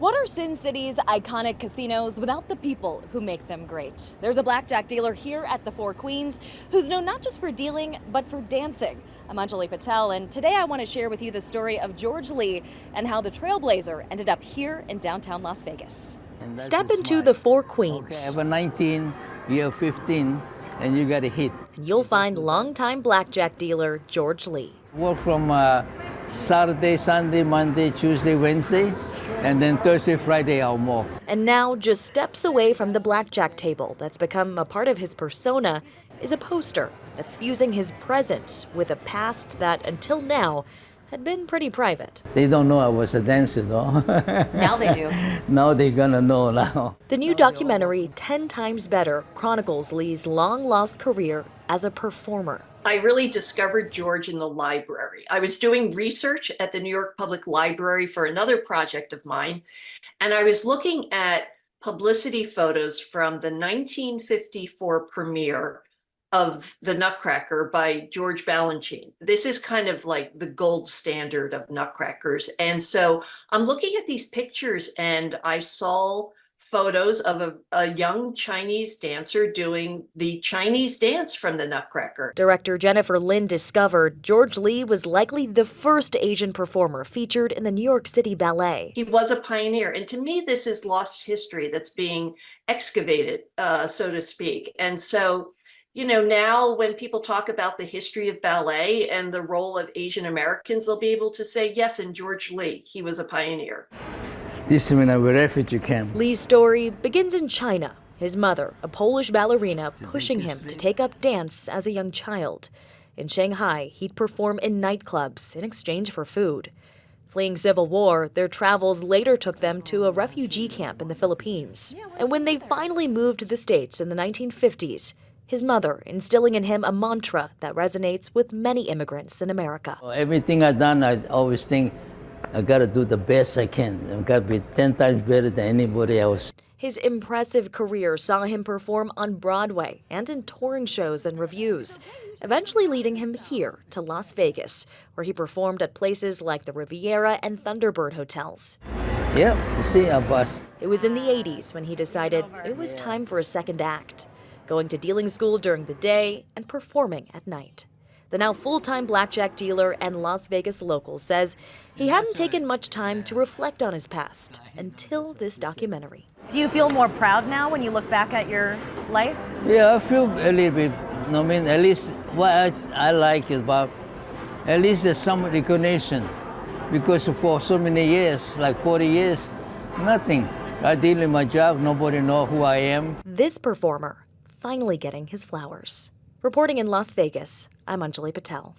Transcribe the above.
What are Sin City's iconic casinos without the people who make them great? There's a blackjack dealer here at the Four Queens who's known not just for dealing, but for dancing. I'm Anjali Patel, and today I want to share with you the story of George Lee and how the Trailblazer ended up here in downtown Las Vegas. Step into the Four Queens. Okay, I have a 19, you have 15, and you got a hit. And you'll find longtime blackjack dealer George Lee. Work from Saturday, Sunday, Monday, Tuesday, Wednesday, and then Thursday, Friday, I'm off. And now, just steps away from the blackjack table that's become a part of his persona, is a poster that's fusing his present with a past that, until now, had been pretty private. They don't know I was a dancer, though. Now they do. Now they're gonna know now. The new documentary, 10 Times Better, chronicles Lee's long-lost career as a performer. I really discovered George in the library. I was doing research at the New York Public Library for another project of mine, and I was looking at publicity photos from the 1954 premiere of The Nutcracker by George Balanchine. This is kind of like the gold standard of Nutcrackers. And so I'm looking at these pictures and I saw photos of a young Chinese dancer doing the Chinese dance from The Nutcracker. Director Jennifer Lin discovered George Lee was likely the first Asian performer featured in the New York City Ballet. He was a pioneer. And to me, this is lost history that's being excavated, so to speak. And so, you know, now when people talk about the history of ballet and the role of Asian Americans, they'll be able to say, yes, and George Lee, he was a pioneer. This is when I was a refugee camp. Lee's story begins in China. His mother, a Polish ballerina, pushing him to take up dance as a young child. In Shanghai, he'd perform in nightclubs in exchange for food. Fleeing civil war, their travels later took them to a refugee camp in the Philippines. And when they finally moved to the States in the 1950s, his mother instilling in him a mantra that resonates with many immigrants in America. Everything I've done, I always think I gotta do the best I can. I gotta be 10 times better than anybody else. His impressive career saw him perform on Broadway and in touring shows and revues, eventually leading him here to Las Vegas, where he performed at places like the Riviera and Thunderbird hotels. Yeah, you see, I bust. It was in the 80s when he decided it was time for a second act, going to dealing school during the day and performing at night. The now full-time blackjack dealer and Las Vegas local says he hadn't taken much time to reflect on his past until this documentary. Do you feel more proud now when you look back at your life? Yeah, I feel a little bit, I mean, at least what I like is about, at least there's some recognition. Because for so many years, like 40 years, nothing. I deal in my job, nobody know who I am. This performer finally getting his flowers. Reporting in Las Vegas, I'm Anjali Patel.